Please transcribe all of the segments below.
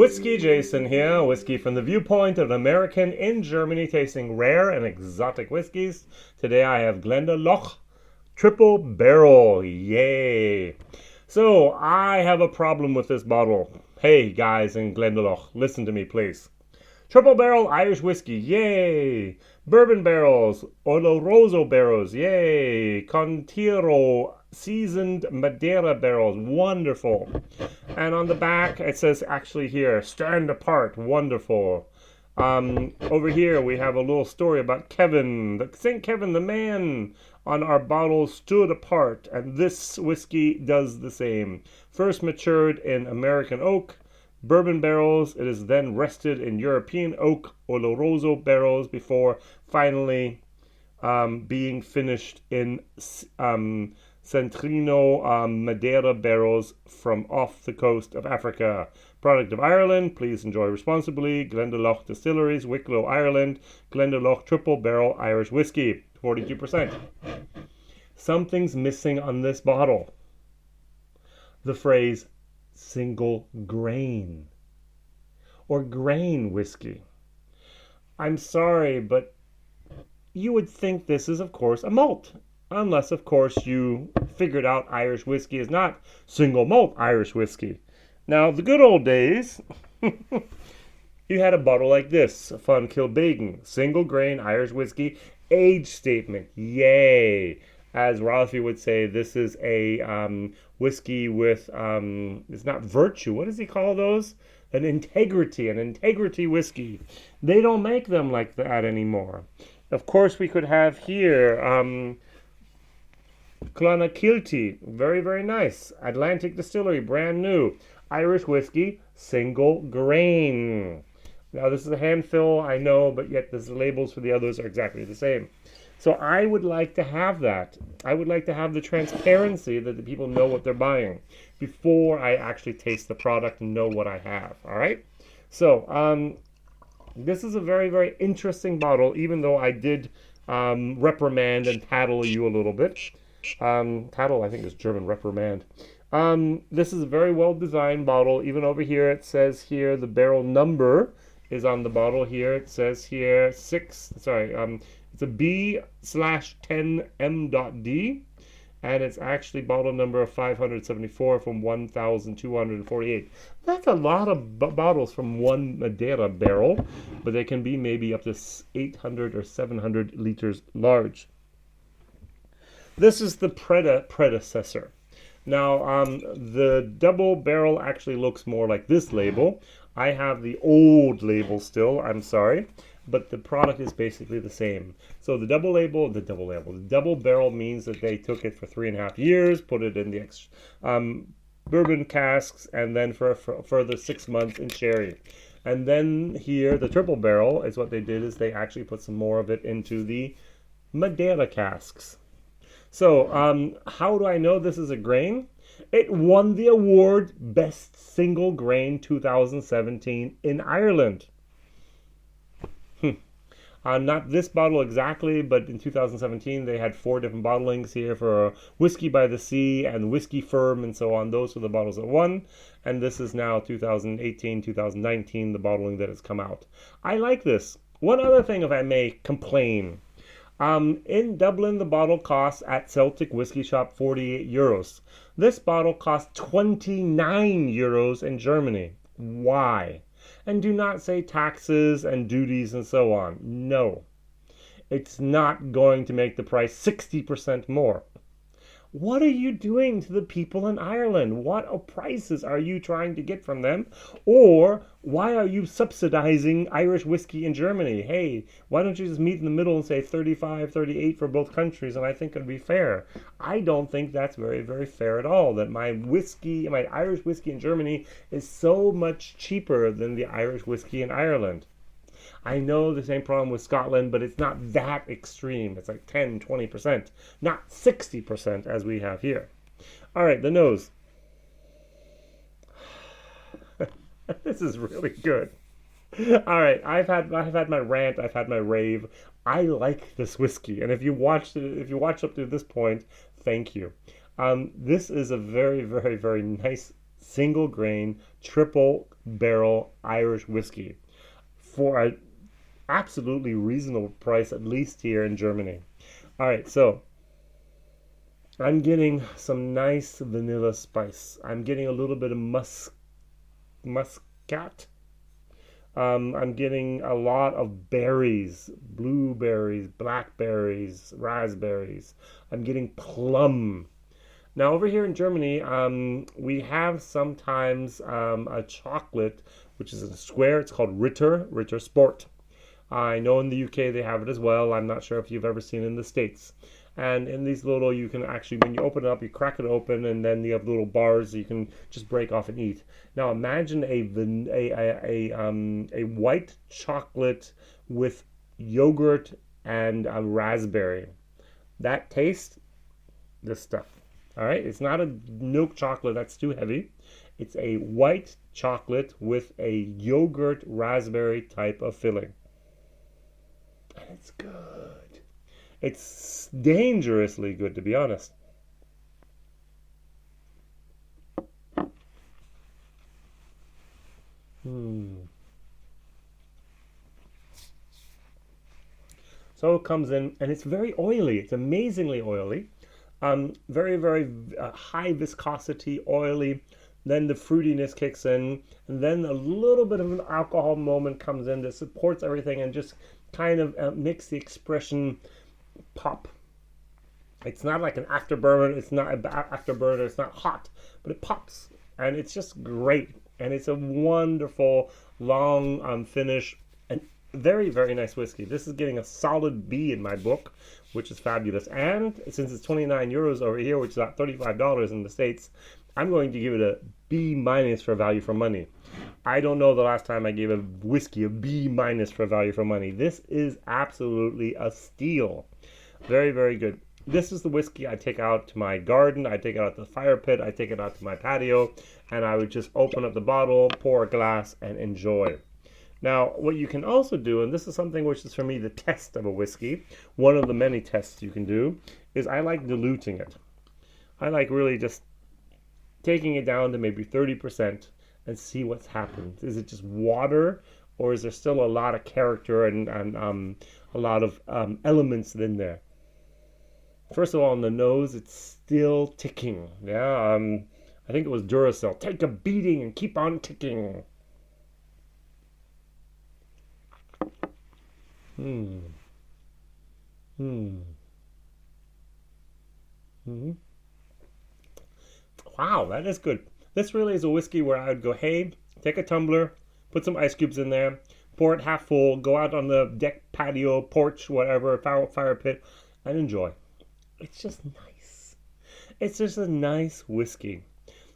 Whiskey Jason here, whiskey from the viewpoint of an American in Germany tasting rare and exotic whiskeys. Today I have Glendalough Triple Barrel, yay! So I have a problem with this bottle. Hey guys in Glendalough, listen to me please. Triple Barrel Irish whiskey, yay! Bourbon barrels, Oloroso barrels, yay! Canteiro seasoned Madeira barrels, wonderful. And on the back it says actually here, stand apart, wonderful. Over here we have a little story about Kevin, St. Kevin the man on our bottle stood apart, and this whiskey does the same. First matured in American oak, bourbon barrels, it is then rested in European oak Oloroso barrels before finally being finished in Santino Madeira barrels from off the coast of Africa. Product of Ireland, please enjoy responsibly. Glendalough Distilleries, Wicklow, Ireland. Glendalough Triple Barrel Irish Whiskey, 42%. Something's missing on this bottle. The phrase single grain or grain whiskey. I'm sorry, but you would think this is, of course, a malt. Unless, of course, you figured out Irish whiskey is not single malt Irish whiskey. Now, the good old days, you had a bottle like this, Fun Kilbeggan, single grain Irish whiskey, age statement, yay. As Ralphie would say, this is a whiskey with, it's not virtue, what does he call those? An integrity whiskey. They don't make them like that anymore. Of course, we could have here, Clonakilty, very, very nice. Atlantic Distillery, brand new. Irish whiskey, single grain. Now, this is a hand fill, I know, but yet the labels for the others are exactly the same. So I would like to have that. I would like to have the transparency that the people know what they're buying before I actually taste the product and know what I have, all right? So this is a very, very interesting bottle, even though I did reprimand and tattle you a little bit. Tattle, I think, is German, reprimand. This is a very well-designed bottle. Even over here, it says here the barrel number is on the bottle here. It says here it's a B/10M.D, and it's actually bottle number 574 from 1,248. That's a lot of bottles from one Madeira barrel, but they can be maybe up to 800 or 700 liters large. This is the predecessor. Now, the double barrel actually looks more like this label. I have the old label still, I'm sorry, but the product is basically the same. So the double barrel means that they took it for 3.5 years, put it in the bourbon casks, and then for a further 6 months in sherry. And then here, the triple barrel is what they did is they actually put some more of it into the Madeira casks. So, how do I know this is a grain? It won the award Best Single Grain 2017 in Ireland. Not this bottle exactly, but in 2017 they had 4 different bottlings here for Whiskey by the Sea and Whiskey Firm and so on. Those were the bottles that won. And this is now 2018, 2019, the bottling that has come out. I like this. One other thing, if I may complain. In Dublin, the bottle costs at Celtic Whiskey Shop 48 euros. This bottle costs 29 euros in Germany. Why? And do not say taxes and duties and so on. No. It's not going to make the price 60% more. What are you doing to the people in Ireland? What prices are you trying to get from them? Or why are you subsidizing Irish whiskey in Germany? Hey, why don't you just meet in the middle and say 35, 38 for both countries, and I think it'd be fair. I don't think that's very, very fair at all, that my Irish whiskey in Germany is so much cheaper than the Irish whiskey in Ireland. I know the same problem with Scotland, but it's not that extreme. It's like 10, 20%, not 60% as we have here. All right, the nose. This is really good. All right, I've had my rant, I've had my rave. I like this whiskey, and if you watched up to this point, thank you. This is a very, very, very nice single grain, triple barrel Irish whiskey for an absolutely reasonable price, at least here in Germany. All right, so I'm getting some nice vanilla spice. I'm getting a little bit of muscat. I'm getting a lot of berries, blueberries, blackberries, raspberries. I'm getting plum. Now over here in Germany, we have sometimes a chocolate, which is a square. It's called Ritter Sport. I know in the UK they have it as well. I'm not sure if you've ever seen it in the States. And in these little, you can actually, when you open it up, you crack it open, and then you have little bars you can just break off and eat. Now imagine a white chocolate with yogurt and a raspberry. That taste, this stuff. All right, it's not a milk chocolate, that's too heavy. It's a white chocolate with a yogurt raspberry type of filling. And it's good. It's dangerously good, to be honest. So it comes in, and it's very oily. It's amazingly oily. Very, very high viscosity, oily. Then the fruitiness kicks in, and then a little bit of an alcohol moment comes in that supports everything and just kind of makes the expression pop. It's not like an afterburner. It's not an afterburner. It's not hot, but it pops, and it's just great. And it's a wonderful long finish, and very, very nice whiskey. This is getting a solid B in my book, which is fabulous. And since it's 29 euros over here, which is about $35 in the States, I'm going to give it a B minus for value for money. I don't know the last time I gave a whiskey a B minus for value for money. This is absolutely a steal. Very, very good. This is the whiskey I take out to my garden. I take it out to the fire pit. I take it out to my patio, and I would just open up the bottle, pour a glass, and enjoy. Now, what you can also do, and this is something which is for me the test of a whiskey, one of the many tests you can do, is I like diluting it. I like really just taking it down to maybe 30% and see what's happened. Is it just water, or is there still a lot of character and a lot of elements in there? First of all, on the nose, it's still ticking. Yeah, I think it was Duracell. Take a beating and keep on ticking. Wow, that is good. This really is a whiskey where I would go, hey, take a tumbler, put some ice cubes in there, pour it half full, go out on the deck, patio, porch, whatever, fire pit, and enjoy. It's just nice. It's just a nice whiskey.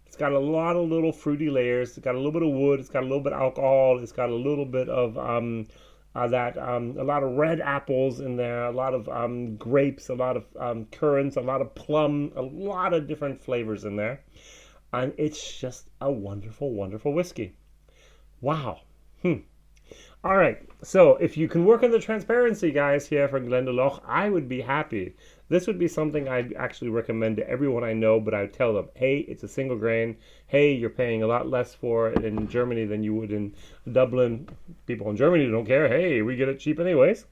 It's got a lot of little fruity layers. It's got a little bit of wood. It's got a little bit of alcohol. It's got a little bit of a lot of red apples in there, a lot of grapes, a lot of currants, a lot of plum, a lot of different flavors in there. And it's just a wonderful, wonderful whiskey. Wow. All right. So if you can work on the transparency, guys, here for Glendalough, I would be happy. This would be something I'd actually recommend to everyone I know, but I would tell them, hey, it's a single grain. Hey, you're paying a lot less for it in Germany than you would in Dublin. People in Germany don't care. Hey, we get it cheap anyways.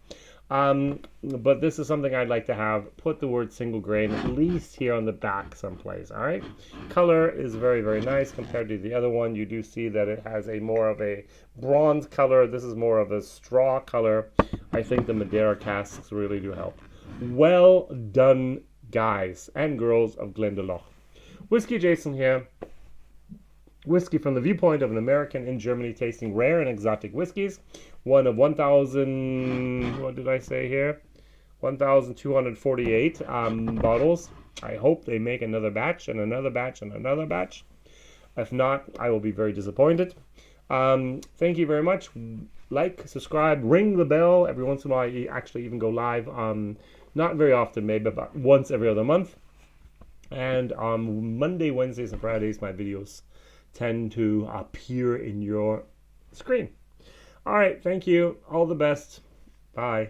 But this is something I'd like to have. Put the word single grain at least here on the back someplace, all right? Color is very, very nice compared to the other one. You do see that it has a more of a bronze color. This is more of a straw color. I think the Madeira casks really do help. Well done, guys and girls of Glendalough. WhiskyJason here. Whiskey from the viewpoint of an American in Germany tasting rare and exotic whiskeys. One of 1,000, what did I say here? 1,248 bottles. I hope they make another batch and another batch and another batch. If not, I will be very disappointed. Thank you very much. Like, subscribe, ring the bell. Every once in a while, I actually even go live. Not very often, maybe about once every other month. And on Monday, Wednesdays, and Fridays, my videos tend to appear in your screen. All right, thank you. All the best. Bye.